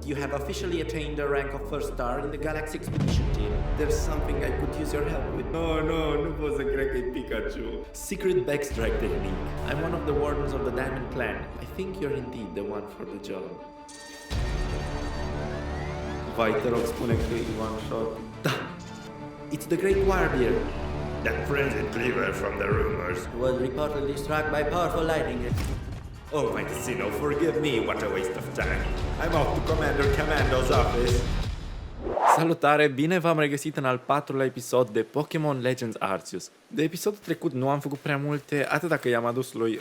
You have officially attained the rank of first star in the Galaxy Expedition team. There's something I could use your help with. Oh no, nu pot să cred că e Pikachu. Secret backstrike technique. I'm one of the wardens of the Diamond Clan. I think you're indeed the one for the job. Vai, te rog, spune că e one shot. Da! It's the Great Warrior. That frenzied Kleavor from the rumors Was reportedly struck by powerful lightning. Oh my casino, forgive me, what a waste of time. I'm off to Commander Commando's office. Salutare, bine v-am regăsit în al 4-lea episod de Pokémon Legends Arceus. De episodul trecut nu am făcut prea multe, atât dacă i-am adus lui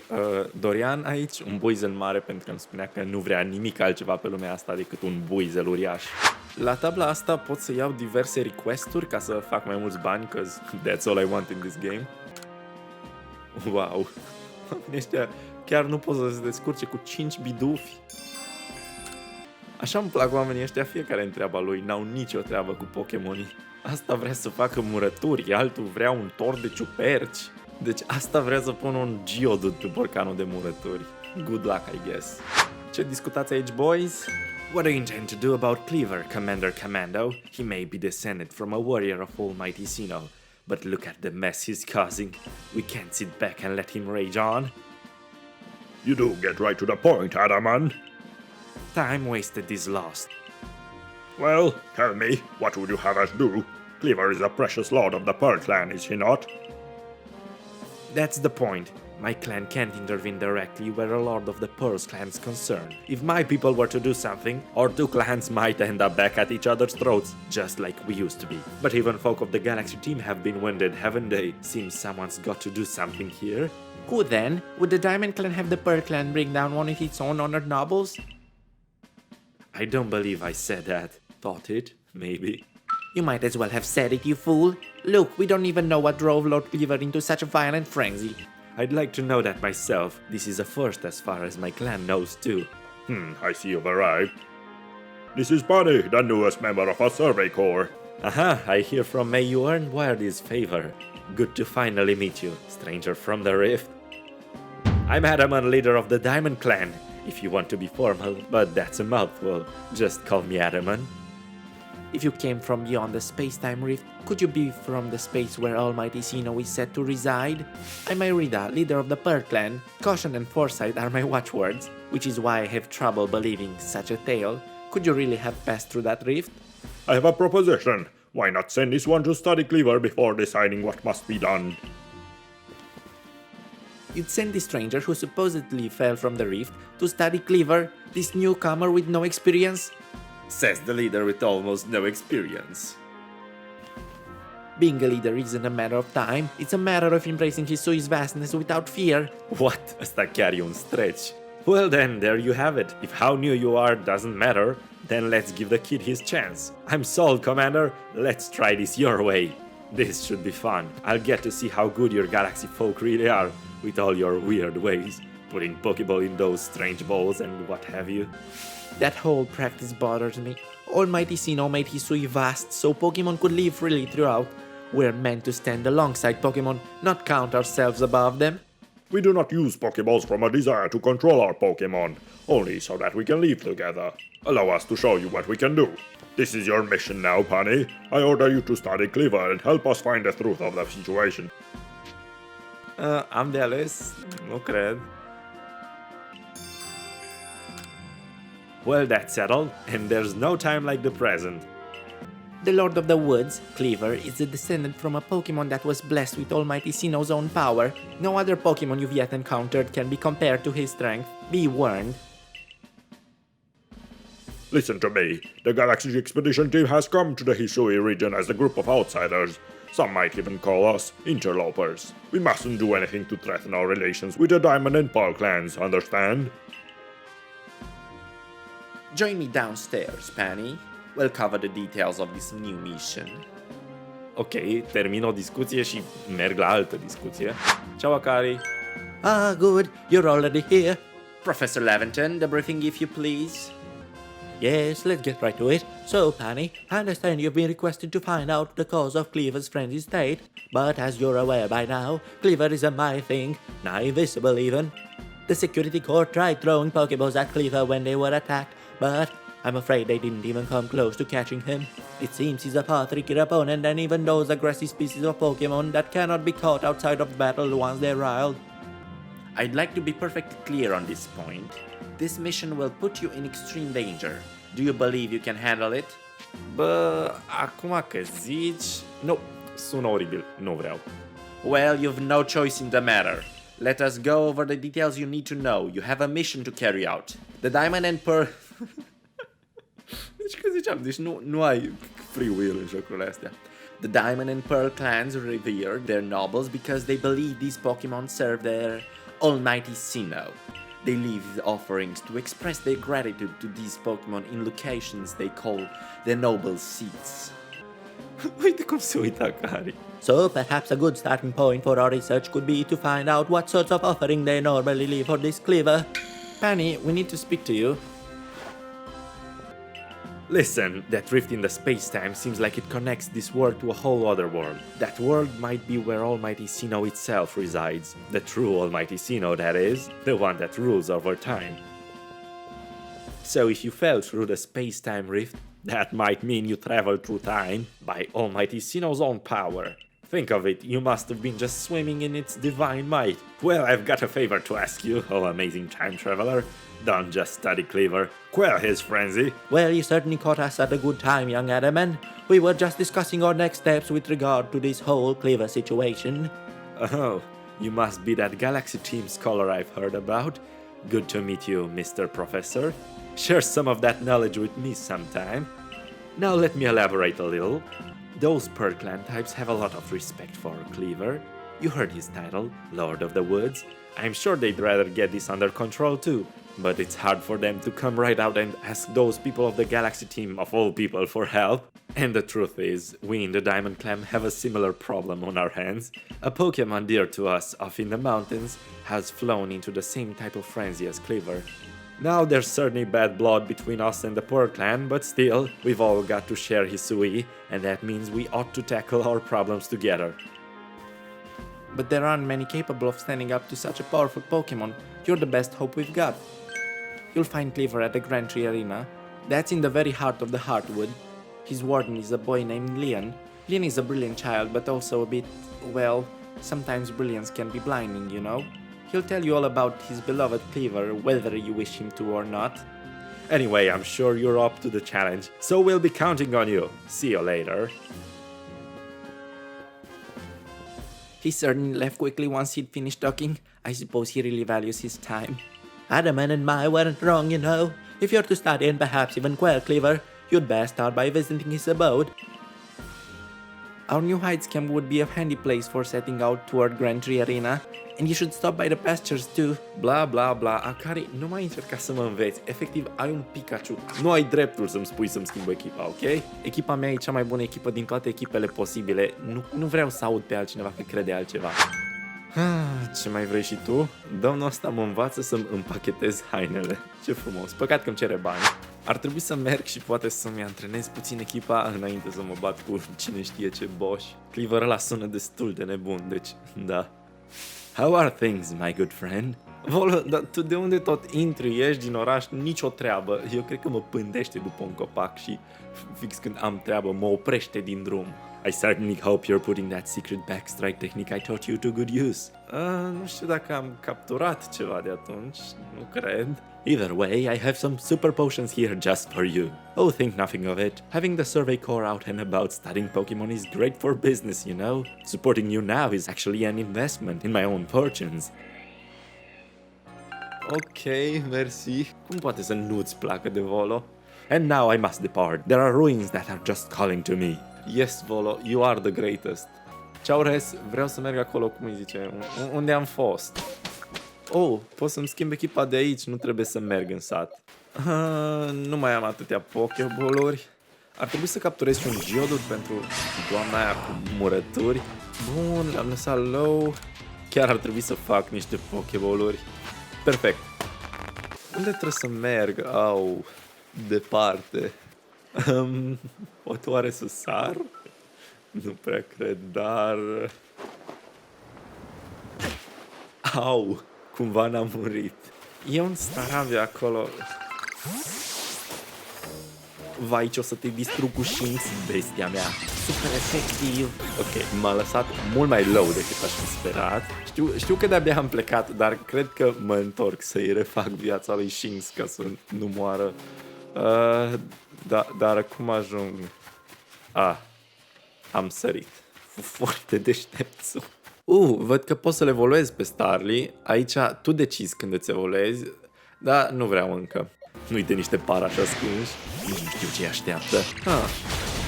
Dorian aici, un buizel mare, pentru că îmi spunea că nu vrea nimic altceva pe lumea asta decât un buizel uriaș. La tabla asta pot să iau diverse request-uri ca să fac mai mulți bani, cause that's all I want in this game. Wow, ăștia chiar nu pot să se descurce cu 5 bidufi. Așa îmi plac oamenii ăștia, fiecare în treaba lui, n-au nicio treabă cu Pokémonii. Asta vrea să facă murături, altul vrea un tor de ciuperci. Deci asta vrea să pună un Geodude pe borcanul de murături. Good luck, I guess. Ce discutați aici, boys? What do you intend to do about Kleavor, Commander Commando? He may be descended from a warrior of Almighty Sinnoh, but look at the mess he's causing. We can't sit back and let him rage on. You do get right to the point, Adaman. Time wasted is lost. Well, tell me, what would you have us do? Kleavor is a precious lord of the Pearl Clan, is he not? That's the point. My clan can't intervene directly where a lord of the Pearl Clan is concerned. If my people were to do something, our two clans might end up back at each other's throats, just like we used to be. But even folk of the Galaxy team have been wounded, haven't they? Seems someone's got to do something here. Who then? Would the Diamond Clan have the Pearl Clan bring down one of its own honored nobles? I don't believe I said that. Thought it, maybe. You might as well have said it, you fool. Look, we don't even know what drove Lord Kleavor into such a violent frenzy. I'd like to know that myself. This is a first as far as my clan knows too. I see you've arrived. This is Bunny, the newest member of our survey corps. Aha, I hear from May you earned Wardy's favor. Good to finally meet you, stranger from the Rift. I'm Adaman, leader of the Diamond Clan, if you want to be formal, but that's a mouthful. Just call me Adaman. If you came from beyond the space-time rift, could you be from the space where Almighty Sinnoh is said to reside? I'm Irida, leader of the Pearl Clan. Caution and foresight are my watchwords, which is why I have trouble believing such a tale. Could you really have passed through that rift? I have a proposition. Why not send this one to study Kleavor before deciding what must be done? You'd send the stranger who supposedly fell from the rift to study Kleavor, this newcomer with no experience? Says the leader with almost no experience. Being a leader isn't a matter of time, it's a matter of embracing Hisui's vastness without fear. What? Ăsta chiar e un stretch. Well then, there you have it. If how new you are doesn't matter, then let's give the kid his chance. I'm sold, Commander. Let's try this your way. This should be fun. I'll get to see how good your galaxy folk really are, with all your weird ways, putting Pokeball in those strange balls and what have you. That whole practice bothers me. Almighty Sinnoh made Hisui vast so Pokemon could live freely throughout. We're meant to stand alongside Pokemon, not count ourselves above them. We do not use Pokeballs from a desire to control our Pokemon, only so that we can live together. Allow us to show you what we can do. This is your mission now, Pani. I order you to study Kleavor and help us find the truth of the situation. Am de ales? Nu cred. Well, that's settled, and there's no time like the present. The Lord of the Woods, Kleavor, is a descendant from a Pokemon that was blessed with Almighty Sinnoh's own power. No other Pokemon you've yet encountered can be compared to his strength. Be warned. Listen to me. The Galaxy Expedition team has come to the Hisui region as a group of outsiders. Some might even call us interlopers. We mustn't do anything to threaten our relations with the Diamond and Pearl clans, understand? Join me downstairs, Pani. We'll cover the details of this new mission. Ok, termin o discuție și merg la altă discuție. Ciao, Akari. Ah, good. You're already here. Professor Laventon, the briefing if you please. Yes, let's get right to it. So, Pani, I understand you've been requested to find out the cause of Kleavor's frenzied state. But as you're aware by now, Kleavor is a my thing, not invisible even. The security corps tried throwing Pokeballs at Kleavor when they were attacked, but I'm afraid they didn't even come close to catching him. It seems he's a far trickier opponent than even those aggressive species of Pokemon that cannot be caught outside of battle once they're riled. I'd like to be perfectly clear on this point. This mission will put you in extreme danger. Do you believe you can handle it? Bă, acum că zici... Nu, sună oribil, nu vreau. Well, you've no choice in the matter. Let us go over the details you need to know. You have a mission to carry out. The Diamond and Pearl... Deci că ziceam, deci nu ai free will în jocurile astea. The Diamond and Pearl clans revere their nobles because they believe these Pokemon serve their almighty Sinnoh. They leave offerings to express their gratitude to these Pokemon in locations they call their noble seats. Uite cum se uita Kari. So perhaps a good starting point for our research could be to find out what sorts of offering they normally leave for this Kleavor. Penny, we need to speak to you. Listen, that rift in the space-time seems like it connects this world to a whole other world. That world might be where Almighty Sinnoh itself resides. The true Almighty Sinnoh, that is. The one that rules over time. So if you fell through the space-time rift, that might mean you traveled through time by Almighty Sinnoh's own power. Think of it, you must have been just swimming in its divine might. Well, I've got a favor to ask you, oh amazing time traveler. Don't just study Kleavor. Quell his frenzy. Well, you certainly caught us at a good time, young Adaman. We were just discussing our next steps with regard to this whole Kleavor situation. Oh, you must be that Galaxy Team scholar I've heard about. Good to meet you, Mr. Professor. Share some of that knowledge with me sometime. Now let me elaborate a little. Those Pearl Clan types have a lot of respect for Kleavor. You heard his title, Lord of the Woods. I'm sure they'd rather get this under control too. But it's hard for them to come right out and ask those people of the Galaxy Team, of all people, for help. And the truth is, we in the Diamond Clan have a similar problem on our hands. A Pokemon dear to us off in the mountains has flown into the same type of frenzy as Kleavor. Now there's certainly bad blood between us and the Pearl Clan, but still, we've all got to share Hisui, and that means we ought to tackle our problems together. But there aren't many capable of standing up to such a powerful Pokemon. You're the best hope we've got. You'll find Kleavor at the Grand Tree Arena. That's in the very heart of the Heartwood. His warden is a boy named Leon. Leon is a brilliant child, but also a bit, well, sometimes brilliance can be blinding, you know? He'll tell you all about his beloved Kleavor, whether you wish him to or not. Anyway, I'm sure you're up to the challenge, so we'll be counting on you. See you later. He certainly left quickly once he'd finished talking. I suppose he really values his time. Adaman and I weren't wrong, you know. If you're to study and perhaps even quell Kleavor, you'd best start by visiting his abode. Our new Heights camp would be a handy place for setting out toward Grand Tree Arena, and you should stop by the pastures too. Bla bla bla, Akari, nu mai încerca să mă înveți. Efectiv, ai un Pikachu. Nu ai dreptul să-mi spui să-mi schimb echipa, ok? Echipa mea e cea mai bună echipă din toate echipele posibile. Nu vreau să aud pe altcineva că crede altceva. Ce mai vrei și tu? Domnul ăsta mă învață să-mi împachetez hainele. Ce frumos, păcat că-mi cere bani. Ar trebui să merg și poate să-mi antrenez puțin echipa înainte să mă bat cu cine știe ce boș. Kleavor ăla sună destul de nebun, deci, da. How are things, my good friend? Volo, dar tu de unde tot intri, ieși din oraș, nicio treabă. Eu cred că mă pândește după un copac și fix când am treabă mă oprește din drum. I certainly hope you're putting that secret backstrike technique I taught you to good use. Nu știu dacă am capturat ceva de atunci, nu cred. Either way, I have some super potions here just for you. Oh, think nothing of it. Having the Survey Corps out and about studying Pokemon is great for business, you know? Supporting you now is actually an investment in my own fortunes. Ok, merci. Cum poate să nu-ți placă de Volo? And now I must depart. There are ruins that are just calling to me. Yes, Volo, you are the greatest. Ciao, Res, vreau să merg acolo, cum îi zice, unde am fost. Oh, pot să-mi schimb echipa de aici, nu trebuie să merg în sat. Nu mai am atâtea Pokeball-uri. Ar trebui să capturez și un Geodude pentru doamna aia cu murături. Bun, l-am lăsat low. Chiar ar trebui să fac niște Pokeball-uri. Perfect. Unde trebuie să merg? Au, departe. Pot oare să sar? Nu prea cred, dar... Au! cumva n-a murit. E un starabe acolo. Vai, ce o să te distrug cu Shinx, bestia mea. Super efectiv. Ok, m-a lăsat mult mai low decât aș fi sperat. Știu că de-abia am plecat, dar cred că mă întorc să-i refac viața lui Shinx ca să nu moară. Dar cum ajung? Am sărit. Foarte deștept. Văd că poți să le evoluezi pe Starly. Aici tu decizi când îți evoluezi, dar nu vreau încă. Nu-i de niște parași ascunși. Nici nu știu ce așteaptă.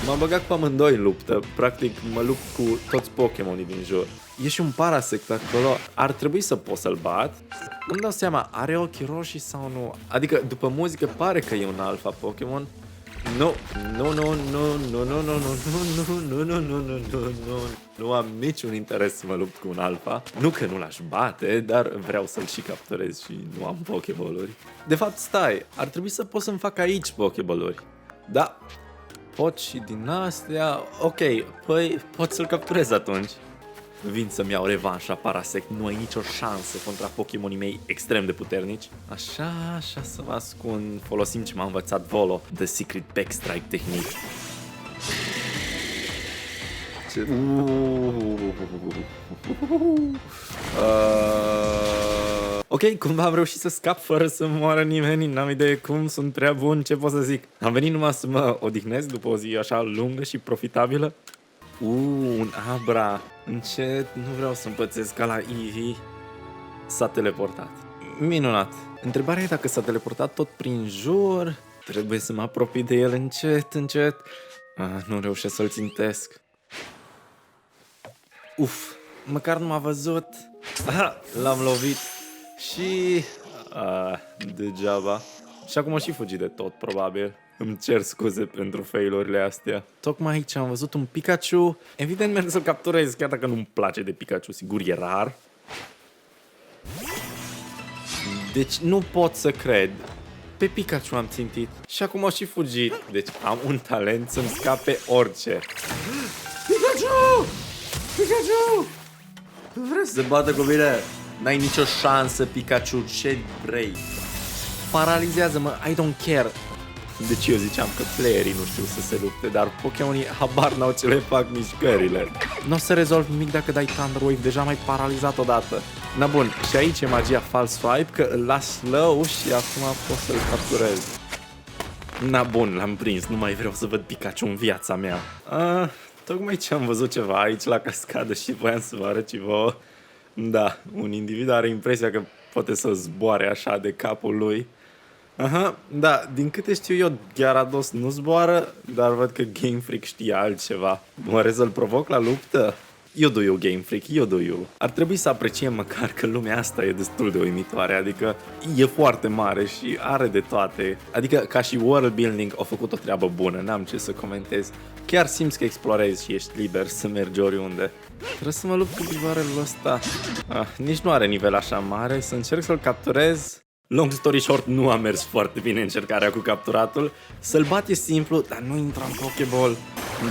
M-am băgat cu amândoi în luptă. Practic mă lupt cu toți Pokémonii din jur. E și un Parasect acolo. Ar trebui să pot să-l bat. Nu-mi dau seama, are ochi roșii sau nu? Adică după muzică pare că e un alfa Pokémon. Nu am niciun interes să mă lupt cu un alfa. Nu că nu l-aș bate, dar vreau să-l și capturez și nu am Pokéball-uri. De fapt, stai, ar trebui să pot să-mi fac aici Pokéball-uri. Da, pot și din astea. Ok, păi pot să-l capturez atunci. Vin să-mi iau revanșa, Parasect. Nu ai nicio șansă contra Pokémonii mei extrem de puternici. Așa să mă ascund. Folosim ce m-a învățat Volo. The Secret Backstrike Technique. Ok, cumva am reușit să scap fără să moară nimeni. N-am idee cum, sunt prea bun, ce pot să zic. Am venit numai să mă odihnesc după o zi așa lungă și profitabilă. Un Abra. Încet, nu vreau să împățesc ca la Eevee. S-a teleportat. Minunat. Întrebarea e dacă s-a teleportat tot prin jur. Trebuie să mă apropii de el încet. Nu reușesc să-l țintesc. Măcar nu m-a văzut. L-am lovit. Și... degeaba. Și acum o și fugi de tot, probabil. Îmi cer scuze pentru fail-urile astea. Tocmai aici am văzut un Pikachu. Evident merg să-l capturez, chiar dacă nu-mi place de Pikachu, sigur e rar. Deci nu pot să cred. Pe Pikachu am țintit și acum o și fugit. Deci am un talent să-mi scape orice. Pikachu! Pikachu! Vrei să se bată cu mine? N-ai nicio șansă, Pikachu, ce vrei? Paralizează-mă, I don't care. Deci eu ziceam că playerii nu știu să se lupte, dar Pokémonii habar n-au ce le fac mișcările. Nu o să rezolv nimic dacă dai Thunder Wave, deja m-ai paralizat odată. Na bun, și aici e magia False Swipe, că îl las slow și acum pot să-l capturez. Na bun, l-am prins, nu mai vreau să văd Pikachu în viața mea. Tocmai ce am văzut ceva aici la cascadă și voiam să vă arăt și vouă. Da, un individ are impresia că poate să zboare așa de capul lui. Da, din câte știu eu, Gyarados nu zboară, dar văd că Game Freak știe altceva. Oare să-l provoc la luptă? You do you, Game Freak, you do you. Ar trebui să apreciem măcar că lumea asta e destul de uimitoare, adică e foarte mare și are de toate. Adică ca și world building au făcut o treabă bună, n-am ce să comentez. Chiar simți că explorezi și ești liber să mergi oriunde. Trebuie să mă lupt cu bivarelul ăsta. Nici nu are nivel așa mare, să încerc să-l capturez. Long story short, nu a mers foarte bine încercarea cu capturatul. Să-l bat e simplu, dar nu intra în Pokéball.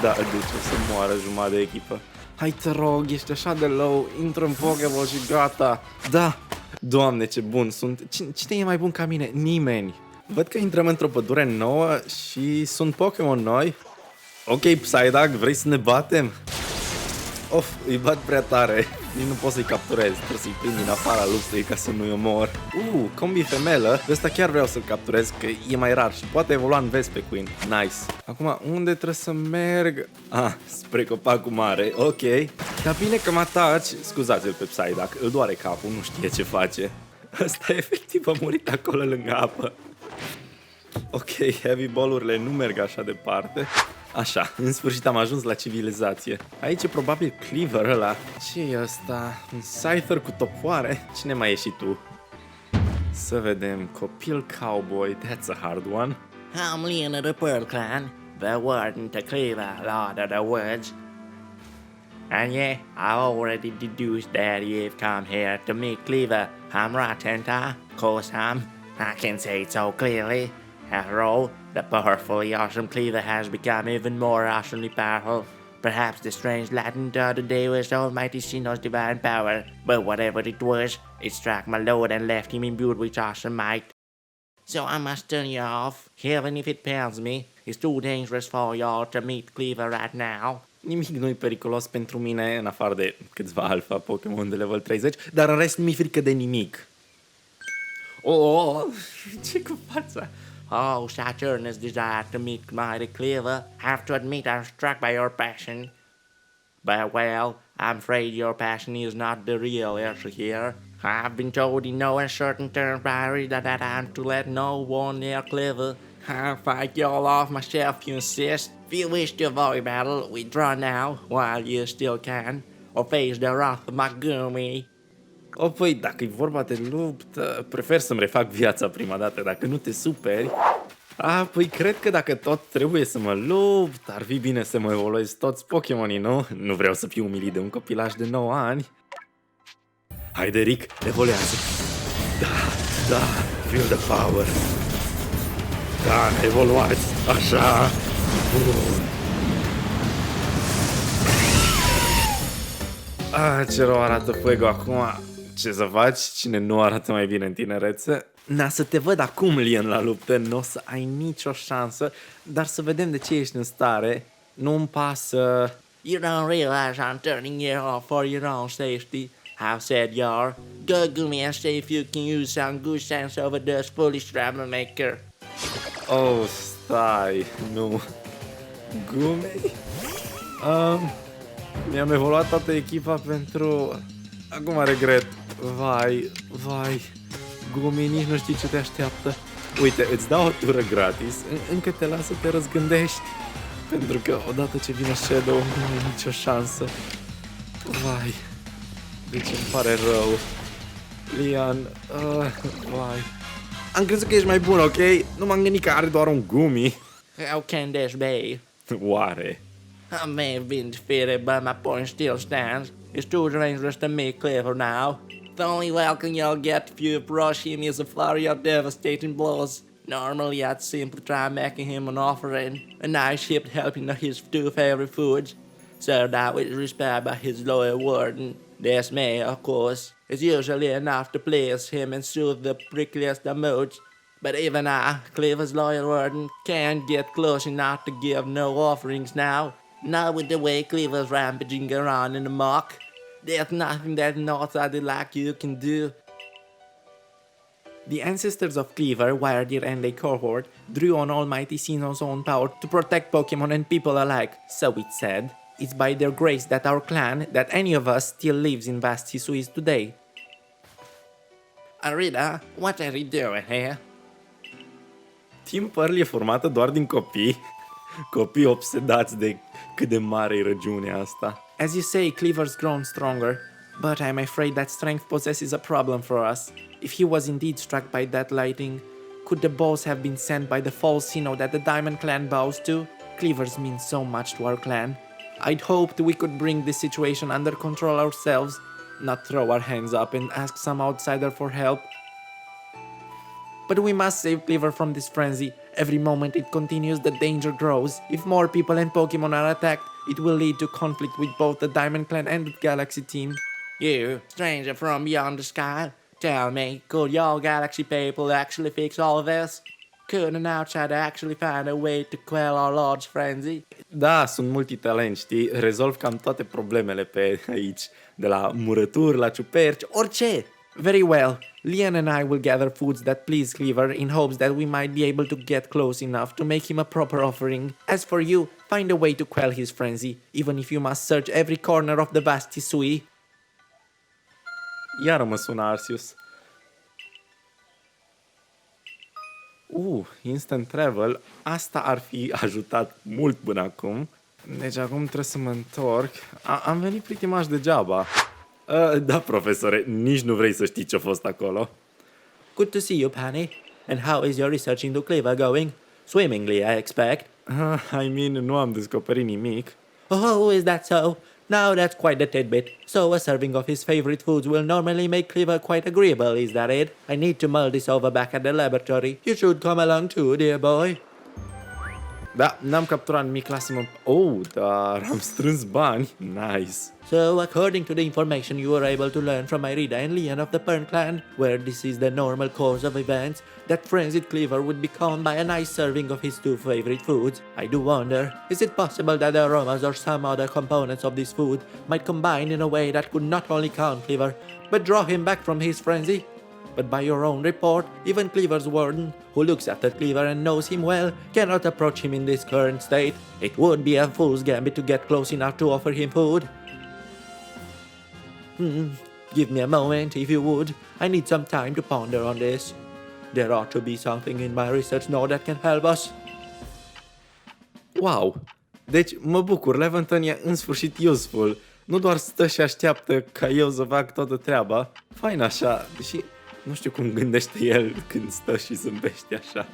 Da, deci o să moară jumătate de echipă. Hai te rog, ești așa de low, intră în Pokéball și gata. Da, Doamne ce bun sunt. Cine e mai bun ca mine? Nimeni. Văd că intrăm într-o pădure nouă și sunt Pokémon noi. Ok, Psyduck, vrei să ne batem? Îi bat prea tare. Nici nu pot să-i capturez. Trebuie să-i prind din afara luptei ca să nu-i omor. Combi femelă. De ăsta chiar vreau să-l capturez, că e mai rar și poate evolua în Vespiquen. Nice. Acum, unde trebuie să merg? Spre copacul mare. Ok. Dar bine că mă ataci. Scuzați-l pe Psyduck. Îl doare capul, nu știe ce face. Ăsta efectiv a murit acolo lângă apă. Ok, heavy ball-urile nu merg așa departe. Așa, în sfârșit am ajuns la civilizație. Aici e probabil Kleavor ăla. Ce e ăsta? Un Scyther cu topoare? Cine mai ești tu? Să vedem. Copil cowboy, that's a hard one. I'm leader of the Pearl Clan, the warden to Kleavor, Lord of the Woods. And yeah, I already deduced that you've come here to meet Kleavor. I'm right, ain't I? Course I can say it so clearly. After all, the powerfully awesome Kleavor has become even more awesomely powerful. Perhaps the strange Latin the other day was Almighty Sinnoh's divine power, but whatever it was, it struck my lord and left him imbued with awesome might. So I must turn you off, even if it pains me. It's too dangerous for y'all to meet Kleavor right now. Nimic nu-i periculos pentru mine, în afară de câțiva alfa Pokémon de level 30, dar în rest mi-e frică de nimic. Oh, ce cu fața? Oh, Saturnus desired to meet mighty Kleavor. Have to admit I'm struck by your passion. But well, I'm afraid your passion is not the real issue here. I've been told in no uncertain terms by Rita that I'm to let no one near Kleavor. I'll fight y'all off myself if you insist. If you wish to avoid battle, withdraw now, while you still can, or face the wrath of my Gumi. O, păi, dacă e vorba de luptă, prefer să-mi refac viața prima dată, dacă nu te superi. Păi cred că dacă tot trebuie să mă lupt, ar fi bine să mă evoluez toți Pokémonii, nu? Nu vreau să fiu umilit de un copilaj de 9 ani. Haide, Rick, evoluează. Da, feel the power. Da, evoluați, așa. Ce rău arată Fuego acum. Ce să faci? Cine nu arată mai bine în tinerețe? Na, să te văd acum, Lien, la luptă. Nu o să ai nicio șansă, dar să vedem de ce ești în stare. Nu-mi pasă. You don't realize I'm turning you off for your own safety. How sad you are. Go Gumi and see if you can use some good sense over this foolish troublemaker. Oh, stai, nu. Gumi? Mi-am evoluat toată echipa pentru... Acum regret. Vai. Gumi, nici nu știi ce te așteaptă. Uite, îți dau o tură gratis. Încă te las să te răzgândești. Pentru că odată ce vine Shadow, nu ai nicio șansă. Vai. Deci îmi pare rău. Lian, vai. Am crezut că ești mai bun, ok? Nu m-am gândit că are doar un Gumi. How can this be? Oare? I may have been defeated, but my point still stands. It's too dangerous to meet Kleavor now. The only welcome you'll get if you approach him is a flurry of devastating blows. Normally, I'd simply try making him an offering, a nice ship helping his two favorite foods, served out with respect by his loyal warden. This may, of course, is usually enough to please him and soothe the prickliest of moods. But even I, Kleavor's loyal warden, can't get close enough to give no offerings now. Not with the way Kleavor's rampaging around in the muck. There's nothing that an outsider like you can do. The ancestors of Kleavor, Wiredeer and a cohort, drew on Almighty Sinnoh's own power to protect Pokemon and people alike, so it's said. It's by their grace that our clan, that any of us, still lives in vast Hisui today. Arita, what are you doing here? Team Pearl e formată doar din copii. Copii obsedați de cât de mare e regiunea asta. As you say, Kleavor's grown stronger, but I'm afraid that strength possesses a problem for us. If he was indeed struck by that lightning, could the balls have been sent by the false Sinnoh that the Diamond Clan bows to? Kleavor's means so much to our clan. I'd hoped we could bring this situation under control ourselves, not throw our hands up and ask some outsider for help. But we must save Kleavor from this frenzy. Every moment it continues, the danger grows. If more people and Pokemon are attacked, it will lead to conflict with both the Diamond Clan and the Galaxy team. You, stranger from beyond the sky, tell me, could your Galaxy people actually fix all of this? Could an outsider actually find a way to quell our Lord's frenzy? Da, sunt multitalent, știi? Rezolv cam toate problemele pe aici, de la murături la ciuperci, orice! Very well. Lian and I will gather foods that please Kleavor in hopes that we might be able to get close enough to make him a proper offering. As for you, find a way to quell his frenzy, even if you must search every corner of the vast Hisui. Iar mă sună Arceus. Instant travel. Asta ar fi ajutat mult până acum. Deci acum trebuie să mă întorc. Am venit pretty much degeaba. Da, profesore, nici nu vrei să știi ce-a fost acolo. Good to see you, Pani. And how is your research into Kleavor going? Swimmingly, I expect. Nu am descoperit nimic. Oh, is that so? Now that's quite a tidbit. So a serving of his favorite foods will normally make Kleavor quite agreeable, is that it? I need to mull this over back at the laboratory. You should come along too, dear boy. Da, n-am capturat nimic, lasă-mă... Oh, dar am strâns bani. Nice. So, according to the information you were able to learn from Irida and Leon of the Pern clan, where this is the normal course of events, that frenzied Kleavor would be calmed by a nice serving of his two favorite foods. I do wonder, is it possible that the aromas or some other components of this food might combine in a way that could not only calm Kleavor, but draw him back from his frenzy? But by your own report, even Kleavor's warden, who looks after Kleavor and knows him well, cannot approach him in this current state. It would be a fool's gambit to get close enough to offer him food. Give me a moment, if you would. I need some time to ponder on this. There ought to be something in my research now that can help us. Wow! Deci mă bucur, Levanton e în sfârșit useful. Nu doar stă și așteaptă ca eu să fac toată treaba. Fain așa, deși nu știu cum gândește el când stă și zâmbește așa.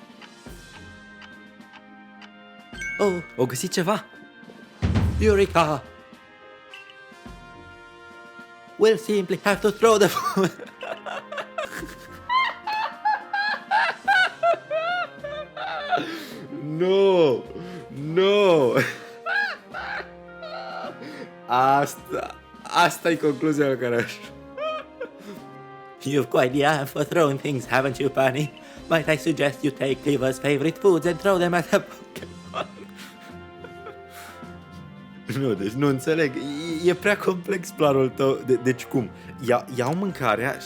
Oh, o găsit ceva? Eureka! We'll simply have to throw the food. No! No! Asta e concluzia la care aș... You've quite the eye for throwing things, haven't you, Pani? Might I suggest you take Kleavor's favorite foods and throw them at the Pokémon? Nu, deci nu înțeleg. E prea complex planul tău. Deci cum? Iau mâncarea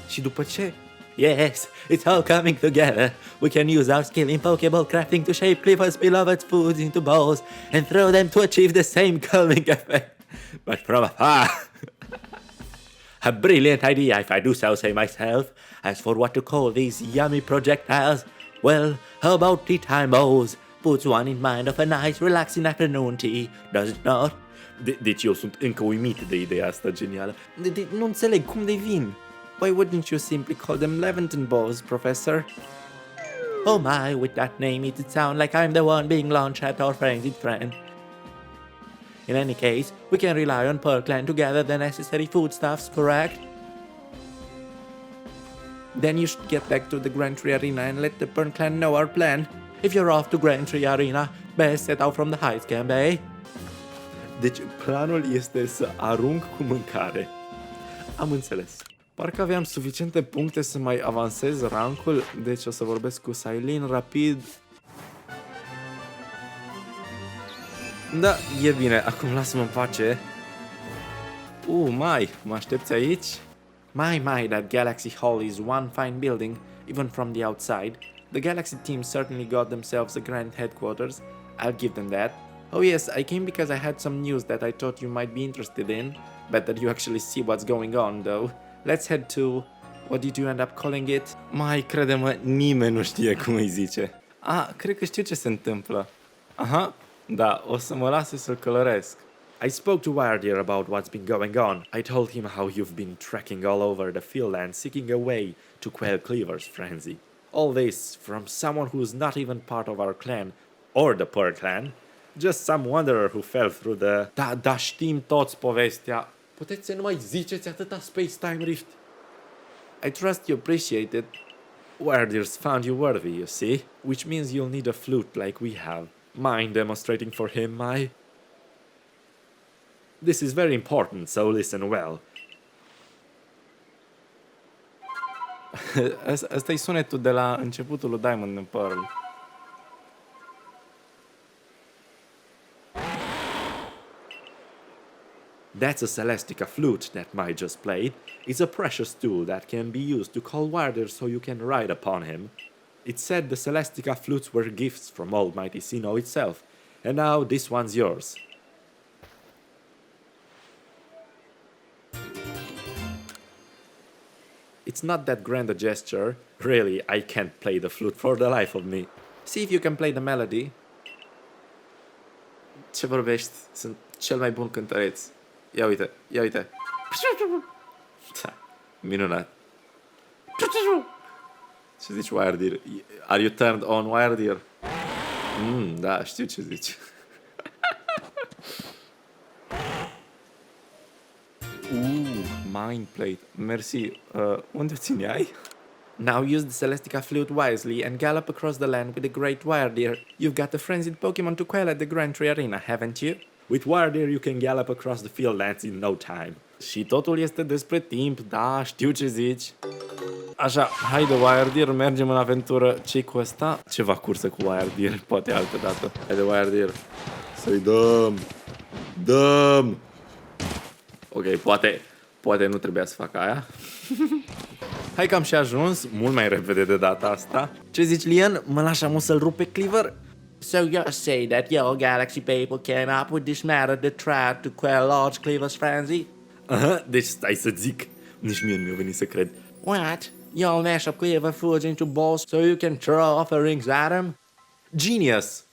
și după ce? Yes, it's all coming together. We can use our skill in Pokeball crafting to shape Kleavor's beloved foods into balls and throw them to achieve the same calming effect. But from afar. A brilliant idea, if I do so say myself. As for what to call these yummy projectiles, well, how about tea time bowls? Puts one in mind of a nice, relaxing afternoon tea, does it not? Deci eu sunt încă uimit de ideea asta genială. Nu înțeleg cum devin. Why wouldn't you simply call them Levanton balls, Professor? Oh my, with that name it'd sound like I'm the one being launched at our frenzied friend. In any case, we can rely on Pearl Clan to gather the necessary foodstuffs, correct? Then you should get back to the Grand Tree Arena and let the Pearl Clan know our plan. If you're off to Grand Tree Arena, best set out from the heights, camp, eh? Deci planul este să arunc cu mâncare. Am înțeles. Parcă aveam suficiente puncte să mai avansez rankul, deci o să vorbesc cu Sailin rapid. Da, e bine, acum lasă-mă în pace. Mă aștepți aici? My, that Galaxy Hall is one fine building, even from the outside. The Galaxy team certainly got themselves a grand headquarters, I'll give them that. Oh yes, I came because I had some news that I thought you might be interested in. Better you actually see what's going on, though. Let's head to... What did you end up calling it? Mai, crede-mă, nimeni nu știe cum îi zice. Cred că știu ce se întâmplă. Aha, da, o să mă lase să-l călăresc. I spoke to Wardir about what's been going on. I told him how you've been trekking all over the field and seeking a way to quell Kleavor's frenzy. All this from someone who's not even part of our clan, or the Pearl clan. Just some wanderer who fell through the... Da, știm toți povestea. Puteți să nu mai ziceți atâta space-time rift. I trust you appreciate it. Wardir's found you worthy, you see? Which means you'll need a flute like we have. Mind demonstrating for him, This is very important, so listen well. Asta e sunetul de la începutul lui Diamond and Pearl. That's a Celestica flute that Mai just played. It's a precious tool that can be used to call Wardir so you can ride upon him. It's said the Celestica flutes were gifts from Almighty Sinnoh itself, and now this one's yours. It's not that grand a gesture. Really, I can't play the flute for the life of me. See if you can play the melody. Ce vorbești? Sunt cel mai bun cântăreț. Ia uite. Da, minunat. Ce zici, Wardir? Are you turned on, Wardir? Da, știu ce zici. Mind plate. Mersi. Unde țineai? Now use the Celestica flute wisely and gallop across the land with the great Wiredeer. You've got a frenzied Pokemon to quell at the Grand Tree Arena, haven't you? With Wiredeer you can gallop across the field lands in no time. Și totul este despre timp, da, știu ce zici. Așa, haide Wiredeer, mergem în aventură. Ce-i cu ăsta? Ceva cursă cu Wiredeer, poate altă dată. Haide Wiredeer. Să-i dăm! Dăm! Ok, poate nu trebuia să fac aia. Hai că am și ajuns, mult mai repede de data asta. Ce zici, Lian? Mă lași amu să-l rup pe Kleavor? So you say that your galaxy people came up with this matter to try to quell Lord Kleavor's frenzy? Aha, deci stai să zic. Nici mie nu mi-a venit să cred. What? You'll mash up Kleavor foods into balls so you can throw offerings at him? Genius!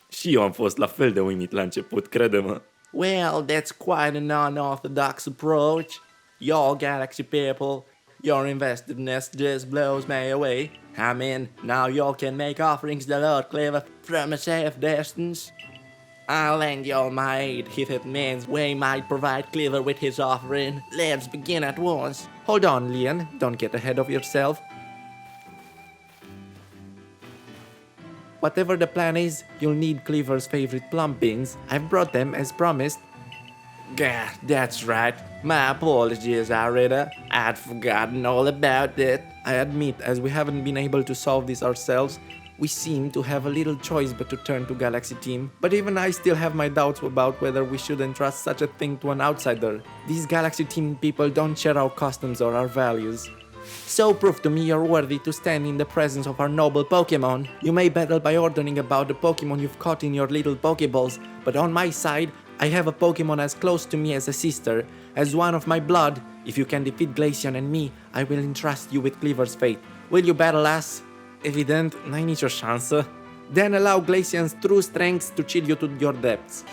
Și eu am fost la fel de uimit la început, crede-mă. Well, that's quite an unorthodox approach. Your galaxy people, your investedness just blows me away. I mean, now you can make offerings to Lord Kleavor from a safe distance. I'll lend you my aid if it means we might provide Kleavor with his offering. Let's begin at once. Hold on, Lian, don't get ahead of yourself. Whatever the plan is, you'll need Kleavor's favorite plum beans. I've brought them as promised. Gah, that's right. My apologies, Arita. I'd forgotten all about it. I admit, as we haven't been able to solve this ourselves, we seem to have a little choice but to turn to Galaxy Team. But even I still have my doubts about whether we should entrust such a thing to an outsider. These Galaxy Team people don't share our customs or our values. So prove to me you're worthy to stand in the presence of our noble Pokemon. You may battle by ordering about the Pokemon you've caught in your little Pokeballs, but on my side, I have a Pokemon as close to me as a sister, as one of my blood. If you can defeat Glaceon and me, I will entrust you with Kleavor's fate. Will you battle us? Evident, n-ai nicio șansă. Then allow Glaceon's true strength to chill you to your depths.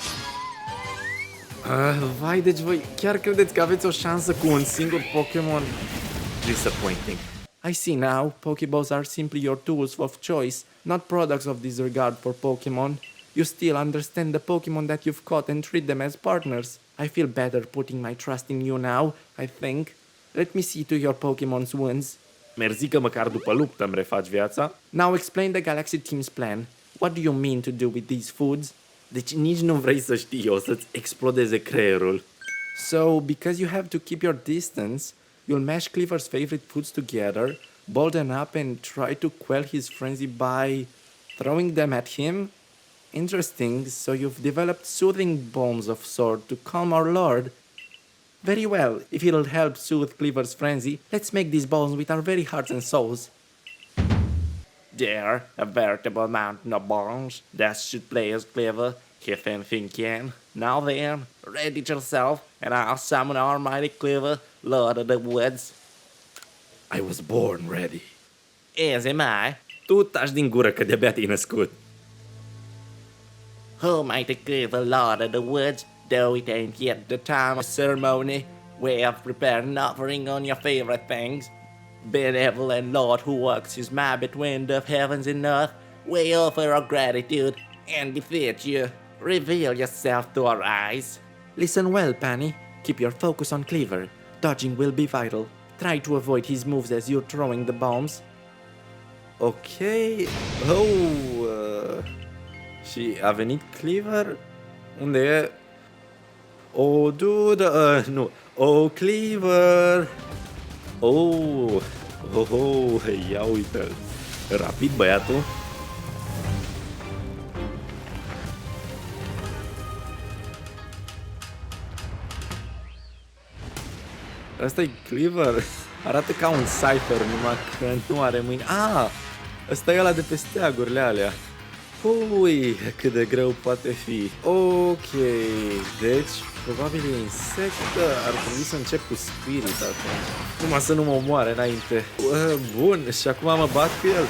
Vai, deci voi chiar credeți că aveți o șansă cu un singur Pokemon? Disappointing. I see now, Pokeballs are simply your tools of choice, not products of disregard for Pokemon. You still understand the Pokemon that you've caught and treat them as partners. I feel better putting my trust in you now, I think. Let me see to your Pokemon's wounds. Merzi că măcar după luptă îmi refaci viața. Now explain the Galaxy Team's plan. What do you mean to do with these foods? Deci nici nu vrei să știi, o să-ți explodeze creierul. So, because you have to keep your distance, you'll mash Kleavor's favorite foods together, ball them up and try to quell his frenzy by throwing them at him? Interesting, so you've developed soothing bombs of sort to calm our lord. Very well, if it'll help soothe Kleavor's frenzy, let's make these balls with our very hearts and souls. They're a veritable mountain of bombs that should play as Kleavor, if anything can. Now then, ready yourself, and I'll summon our mighty Kleavor, Lord of the Woods. I was born ready. As am I. Tu taci din gură că de-abia te-ai născut. Oh, mighty Kleavor, Lord of the Woods, though it ain't yet the time of ceremony, we have prepared an offering on your favorite things. Benevolent Lord who works his might between the heavens and earth, we offer our gratitude and defeat you. Reveal yourself to our eyes. Listen well, Pani. Keep your focus on Kleavor. Dodging will be vital. Try to avoid his moves as you're throwing the bombs. Ok. Și a venit Kleavor? Unde e? Oh, dude, nu. Oh, Kleavor! Oh, ia uite-l. Rapid băiatul. Asta e Kleavor. Arată ca un Cypher, numai că nu are mâini. Ăsta e ăla de pe steagurile alea. Ui, cât de greu poate fi. Ok, deci probabil e insectă. Ar trebui să încep cu Spirit atunci. Numai să nu mă omoare înainte. Bun, și acum mă bat cu el.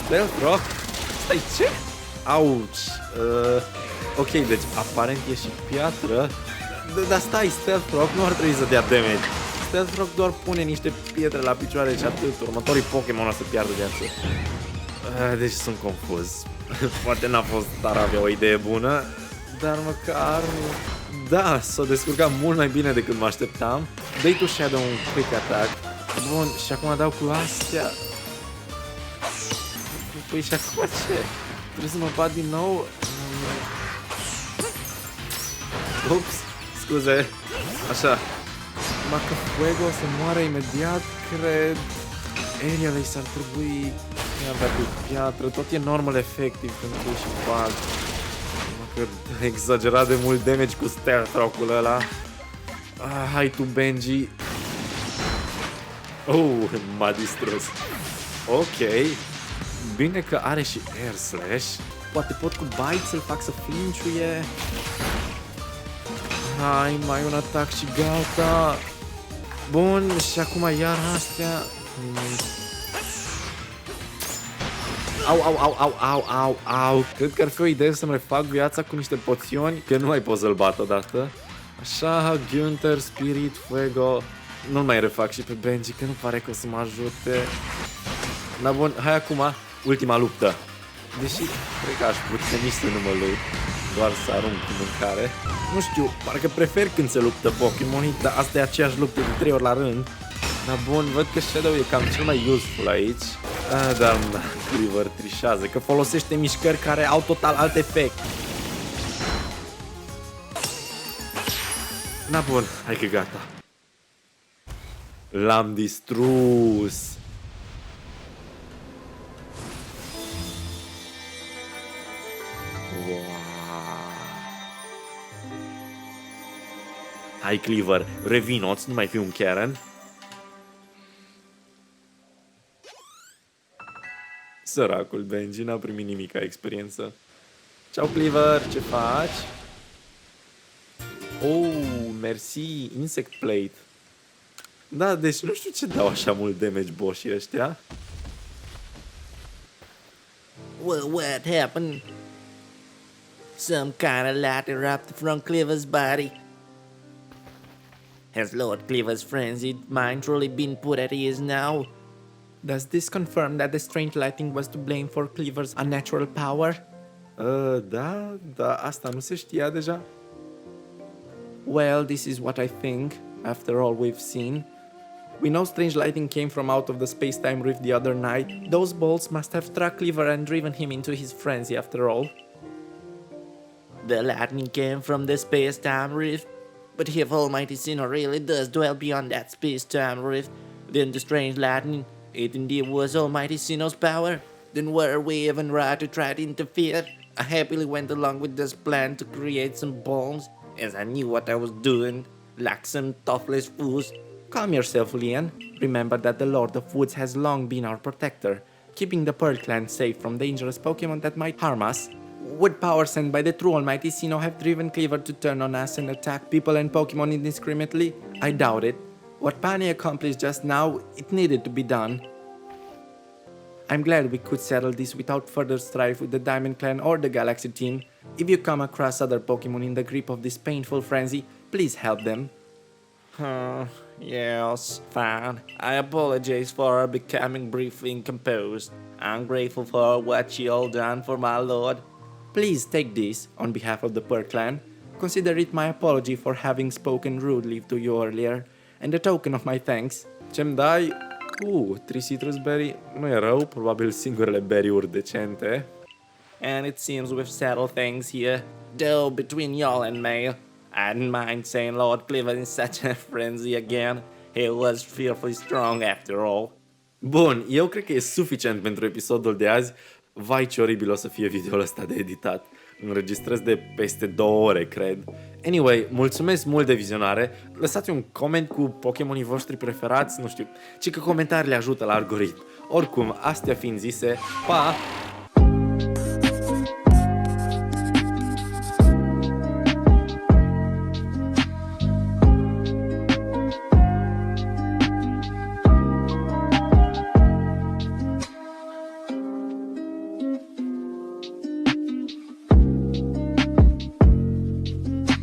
Stealth Rock? Stai, ce? Auci. Ok, deci aparent e și piatră. Dar stai, Stealth Rock nu ar trebui să dea damage. Stealth Rock doar pune niște pietre la picioare și atât. Următorii Pokémon o să piardă viață. Deci sunt confuz. Poate n-a fost dar avea o idee bună, dar măcar... Da, s-a descurcat mult mai bine decât mă așteptam. Dă-i tu Shadow un quick attack. Bun, și acum dau cu astea. Păi și acum ce? Trebuie să mă bat din nou? Ups, scuze. Așa. Dacă Fuego o să moară imediat, cred. Aerial Ace ar trebui avea cu piatră. Tot e normal efectiv când tu și bag. Măcar exagerat de mult damage cu stealth rock-ul ăla. Hai tu, Benji. M-a distrus. Ok. Bine că are și air slash. Poate pot cu bite să-l fac să flinch-uie. Hai, mai un atac și gata. Bun, și acum iar astea. Au. Cred că ar fi o idee să-mi refac viața cu niște poțiuni, că nu mai pot să-l bat odată. Așa, Günther, Spirit, Fuego. Nu mai refac și pe Benji, că nu pare că o să mă ajute. Da, bun, hai acum, ultima luptă. Deși, cred că aș putea nici să nu mă lupt, doar să arunc cu mâncare. Nu știu, parcă prefer când se luptă Pokémonii, dar asta e aceeași luptă de 3 ori la rând. Dar bun, văd că Shadow e cam cel mai useful aici. Dar Kleavor trișează, că folosește mișcări care au total alt efect. Na bun, hai că gata. L-am distrus. Wow. Hai, Kleavor, revino-ți, nu mai fi un Karen. Săracul Benji n-a primit nimic ca experiență. Ciao, Kleavor, ce faci? Merci, Insect Plate. Da, deci nu știu ce dau așa mult damage boșii ăștia. Well, what happened? Some kind of light erupted from Kleavor's body. Has Lord Kleavor's frenzied mind truly been put at ease now? Does this confirm that the strange lighting was to blame for Kleavor's unnatural power? Da, asta nu se știa deja. Well, this is what I think, after all we've seen. We know strange lighting came from out of the space-time rift the other night. Those bolts must have struck Kleavor and driven him into his frenzy after all. The lightning came from the space-time rift. But if Almighty Sinnoh really does dwell beyond that space-time rift, then the strange lightning, it indeed was Almighty Sinnoh's power. Then were we even right to try to interfere? I happily went along with this plan to create some bombs, as I knew what I was doing, like some toothless fools. Calm yourself, Leon. Remember that the Lord of Woods has long been our protector, keeping the Pearl Clan safe from dangerous Pokemon that might harm us. Would power sent by the true Almighty Sinnoh have driven Kleavor to turn on us and attack people and Pokemon indiscriminately? I doubt it. What Pani accomplished just now, it needed to be done. I'm glad we could settle this without further strife with the Diamond Clan or the Galaxy team. If you come across other Pokemon in the grip of this painful frenzy, please help them. Yes, fine. I apologize for becoming briefly incomposed. I'm grateful for what you all done for my lord. Please take this, on behalf of the Pearl Clan. Consider it my apology for having spoken rudely to you earlier, and a token of my thanks. Ce-mi dai? 3 citrus berry. Nu e rău, probabil singurele berry-uri decente. And it seems we've settled things here. Though between y'all and me, I didn't mind saying Lord Kleavor in such a frenzy again. He was fearfully strong after all. Bun, eu cred că e suficient pentru episodul de azi. Vai, ce oribil o să fie videoul ăsta de editat. Înregistrez de peste 2 ore, cred. Anyway, mulțumesc mult de vizionare. Lăsați un coment cu Pokemonii voștri preferați, nu știu, ci că comentariile ajută la algoritm. Oricum, astea fiind zise, pa!